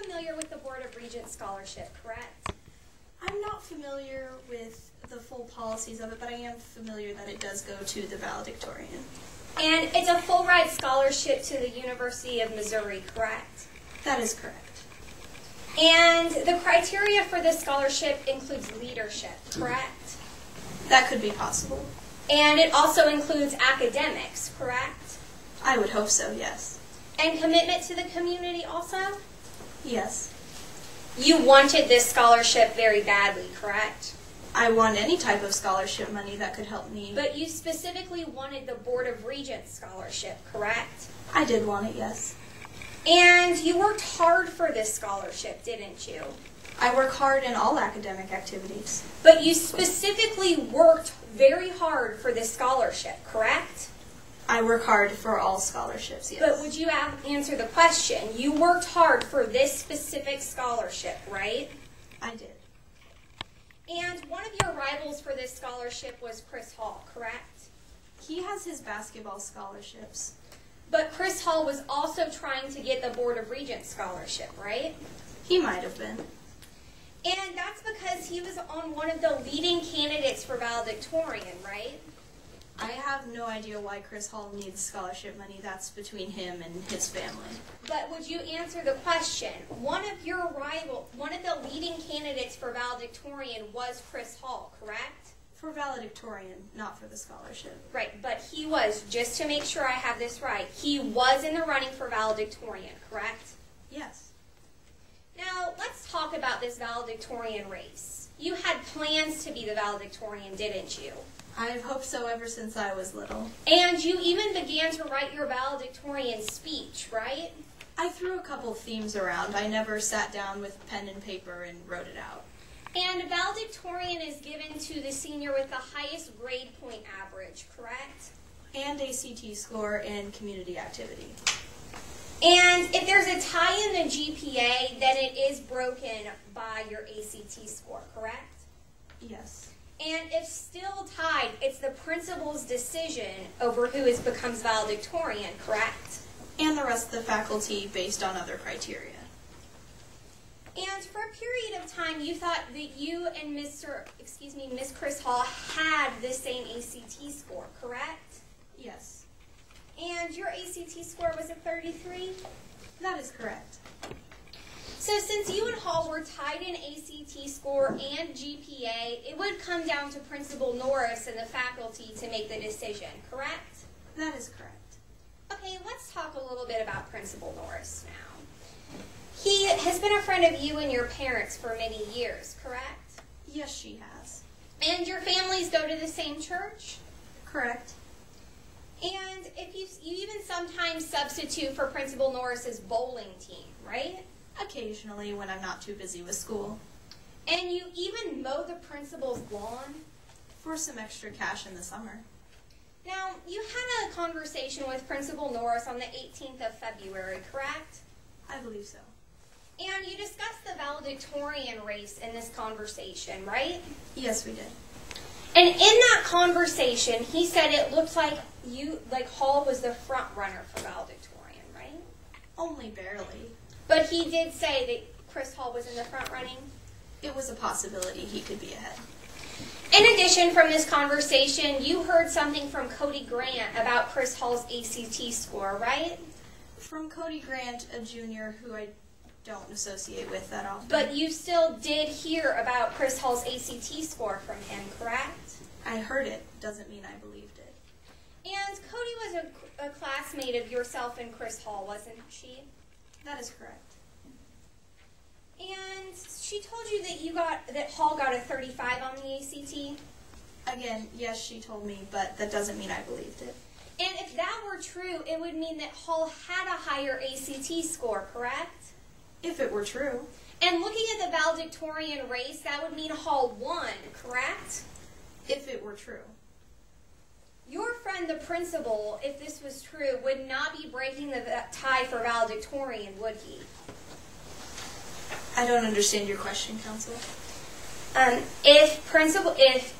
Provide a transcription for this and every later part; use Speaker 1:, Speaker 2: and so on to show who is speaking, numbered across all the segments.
Speaker 1: familiar with the Board of Regents Scholarship, correct?
Speaker 2: I'm not familiar with the full policies of it, but I am familiar that it does go to the valedictorian.
Speaker 1: And it's a full ride scholarship to the University of Missouri, correct?
Speaker 2: That is correct.
Speaker 1: And the criteria for this scholarship includes leadership, correct?
Speaker 2: That could be possible.
Speaker 1: And it also includes academics, correct?
Speaker 2: I would hope so, yes.
Speaker 1: And commitment to the community also?
Speaker 2: Yes.
Speaker 1: You wanted this scholarship very badly, correct?
Speaker 2: I want any type of scholarship money that could help me.
Speaker 1: But you specifically wanted the Board of Regents scholarship, correct?
Speaker 2: I did want it, yes.
Speaker 1: And you worked hard for this scholarship, didn't you?
Speaker 2: I work hard in all academic activities.
Speaker 1: But you specifically worked very hard for this scholarship, correct?
Speaker 2: I work hard for all scholarships, yes.
Speaker 1: But would you answer the question? You worked hard for this specific scholarship, right?
Speaker 2: I did.
Speaker 1: And one of your rivals for this scholarship was Chris Hall, correct?
Speaker 2: He has his basketball scholarships.
Speaker 1: But Chris Hall was also trying to get the Board of Regents scholarship, right?
Speaker 2: He might have been.
Speaker 1: And that's because he was on one of the leading candidates for valedictorian, right?
Speaker 2: I have no idea why Chris Hall needs scholarship money. That's between him and his family.
Speaker 1: But would you answer the question? One of the leading candidates for valedictorian was Chris Hall, correct?
Speaker 2: For valedictorian, not for the scholarship.
Speaker 1: Right, but he was, just to make sure I have this right, he was in the running for valedictorian, correct?
Speaker 2: Yes.
Speaker 1: Now, let's talk about this valedictorian race. You had plans to be the valedictorian, didn't you?
Speaker 2: I've hoped so ever since I was little.
Speaker 1: And you even began to write your valedictorian speech, right?
Speaker 2: I threw a couple themes around. I never sat down with pen and paper and wrote it out.
Speaker 1: And valedictorian is given to the senior with the highest grade point average, correct?
Speaker 2: And ACT score and community activity.
Speaker 1: And if there's a tie in the GPA, then it is broken by your ACT score, correct?
Speaker 2: Yes.
Speaker 1: And if still tied, it's the principal's decision over who becomes valedictorian, correct?
Speaker 2: And the rest of the faculty based on other criteria.
Speaker 1: And for a period of time, you thought that you and Miss Chris Hall had the same ACT score, correct?
Speaker 2: Yes.
Speaker 1: And your ACT score was a 33?
Speaker 2: That is correct.
Speaker 1: So since you and Hall were tied in ACT score and GPA, it would come down to Principal Norris and the faculty to make the decision, correct?
Speaker 2: That is correct.
Speaker 1: Okay, let's talk a little bit about Principal Norris now. He has been a friend of you and your parents for many years, correct?
Speaker 2: Yes, she has.
Speaker 1: And your families go to the same church?
Speaker 2: Correct.
Speaker 1: And if you even sometimes substitute for Principal Norris's bowling team, right?
Speaker 2: Occasionally when I'm not too busy with school.
Speaker 1: And you even mow the principal's lawn?
Speaker 2: For some extra cash in the summer.
Speaker 1: Now, you had a conversation with Principal Norris on the 18th of February, correct?
Speaker 2: I believe so.
Speaker 1: And you discussed the valedictorian race in this conversation, right?
Speaker 2: Yes, we did.
Speaker 1: And in that conversation, he said it looked like Hall was the front runner for valedictorian, right?
Speaker 2: Only barely.
Speaker 1: But he did say that Chris Hall was in the front running?
Speaker 2: It was a possibility he could be ahead.
Speaker 1: In addition, from this conversation, you heard something from Cody Grant about Chris Hall's ACT score, right?
Speaker 2: From Cody Grant, a junior who I don't associate with that often.
Speaker 1: But you still did hear about Chris Hall's ACT score from him, correct?
Speaker 2: I heard it. Doesn't mean I believed it.
Speaker 1: And Cody was a classmate of yourself and Chris Hall, wasn't she?
Speaker 2: That is correct.
Speaker 1: And she told you that Hall got a 35 on the ACT?
Speaker 2: Again, yes, she told me, but that doesn't mean I believed it.
Speaker 1: And if that were true, it would mean that Hall had a higher ACT score, correct?
Speaker 2: If it were true.
Speaker 1: And looking at the valedictorian race, that would mean Hall won, correct?
Speaker 2: If it were true.
Speaker 1: Your friend, the principal, if this was true, would not be breaking the tie for valedictorian, would he?
Speaker 2: I don't understand your question, Counsel.
Speaker 1: If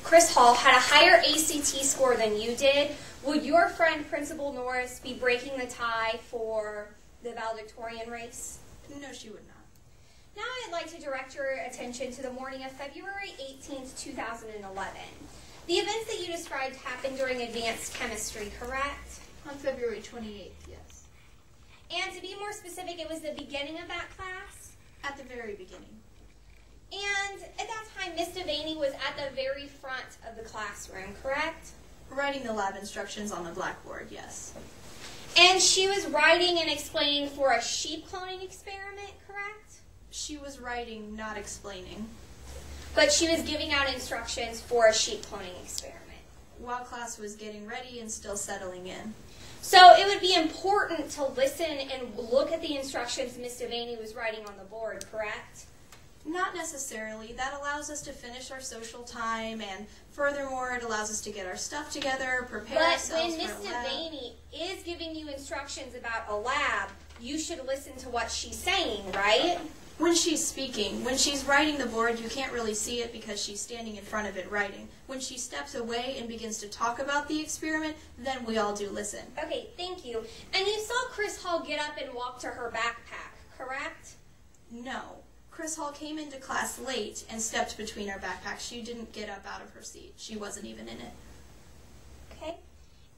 Speaker 1: Chris Hall had a higher ACT score than you did, would your friend, Principal Norris, be breaking the tie for the valedictorian race?
Speaker 2: No, she would not.
Speaker 1: Now I'd like to direct your attention to the morning of February 18th, 2011. The events that you described happened during advanced chemistry, correct?
Speaker 2: On February 28th, yes.
Speaker 1: And to be more specific, it was the beginning of that class?
Speaker 2: At the very beginning.
Speaker 1: And at that time, Miss Devaney was at the very front of the classroom, correct?
Speaker 2: Writing the lab instructions on the blackboard, yes.
Speaker 1: And she was writing and explaining for a sheep cloning experiment, correct?
Speaker 2: She was writing, not explaining.
Speaker 1: But she was giving out instructions for a sheep cloning experiment.
Speaker 2: While class was getting ready and still settling in.
Speaker 1: So it would be important to listen and look at the instructions Miss Devaney was writing on the board, correct?
Speaker 2: Not necessarily. That allows us to finish our social time, and furthermore, it allows us to get our stuff together, prepare ourselves
Speaker 1: But when Miss
Speaker 2: for a lab.
Speaker 1: Devaney is giving you instructions about a lab, you should listen to what she's saying, right?
Speaker 2: When she's speaking, when she's writing the board, you can't really see it because she's standing in front of it writing. When she steps away and begins to talk about the experiment, then we all do listen.
Speaker 1: Okay, thank you. And you saw Chris Hall get up and walk to her backpack, correct?
Speaker 2: No. Chris Hall came into class late and stepped between our backpacks. She didn't get up out of her seat. She wasn't even in it.
Speaker 1: Okay.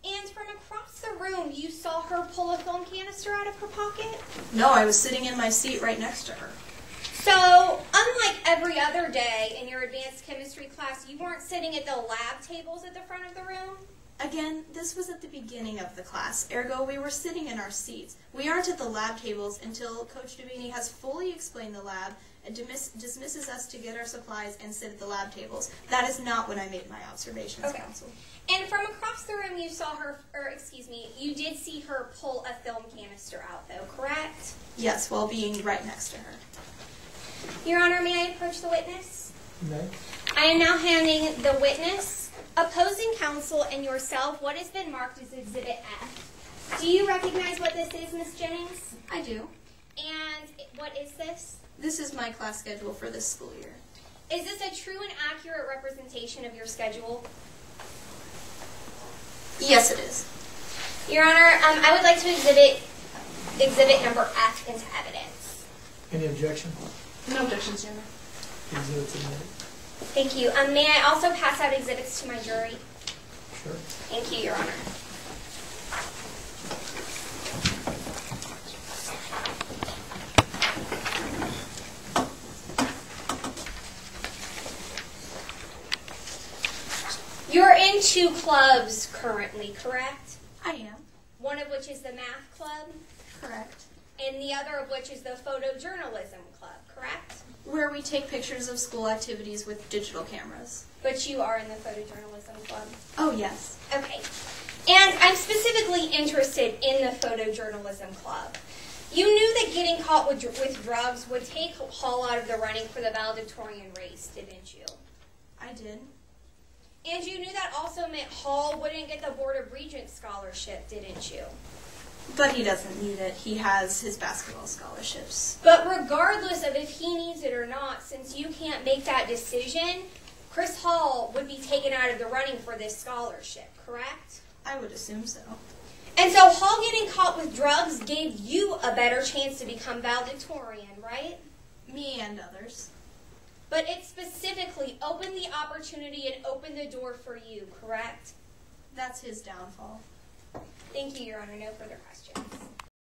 Speaker 1: And from across the room, you saw her pull a film canister out of her pocket?
Speaker 2: No, I was sitting in my seat right next to her.
Speaker 1: So, unlike every other day in your advanced chemistry class, you weren't sitting at the lab tables at the front of the room?
Speaker 2: Again, this was at the beginning of the class, ergo we were sitting in our seats. We aren't at the lab tables until Coach Devaney has fully explained the lab and dismisses us to get our supplies and sit at the lab tables. That is not when I made my observations,
Speaker 1: Okay.
Speaker 2: Counsel.
Speaker 1: And from across the room, you saw her, you did see her pull a film canister out, though, correct?
Speaker 2: Yes, while being right next to her.
Speaker 1: Your Honor, may I approach the witness?
Speaker 3: No.
Speaker 1: I am now handing the witness, opposing counsel, and yourself what has been marked as Exhibit F. Do you recognize what this is, Ms. Jennings?
Speaker 2: I do.
Speaker 1: And what is this?
Speaker 2: This is my class schedule for this school year.
Speaker 1: Is this a true and accurate representation of your schedule?
Speaker 2: Yes, it is.
Speaker 1: Your Honor, I would like to exhibit number F into evidence.
Speaker 3: Any objection?
Speaker 2: No objections, Your Honor.
Speaker 3: Exhibits admitted.
Speaker 1: Thank you. May I also pass out exhibits to my jury?
Speaker 3: Sure.
Speaker 1: Thank you, Your Honor. You're in 2 clubs currently, correct?
Speaker 2: I am.
Speaker 1: One of which is the math club,
Speaker 2: Correct.
Speaker 1: and the other of which is the photojournalism club, correct?
Speaker 2: Where we take pictures of school activities with digital cameras.
Speaker 1: But you are in the photojournalism club.
Speaker 2: Oh, yes.
Speaker 1: Okay. And I'm specifically interested in the photojournalism club. You knew that getting caught with drugs would take Hall out of the running for the valedictorian race, didn't you?
Speaker 2: I did.
Speaker 1: And you knew that also meant Hall wouldn't get the Board of Regents scholarship, didn't you?
Speaker 2: But he doesn't need it. He has his basketball scholarships.
Speaker 1: But regardless of if he needs it or not, since you can't make that decision, Chris Hall would be taken out of the running for this scholarship, correct?
Speaker 2: I would assume so.
Speaker 1: And so Hall getting caught with drugs gave you a better chance to become valedictorian, right?
Speaker 2: Me and others.
Speaker 1: But it specifically opened the opportunity and opened the door for you, correct?
Speaker 2: That's his downfall.
Speaker 1: Thank you, Your Honor. No further questions.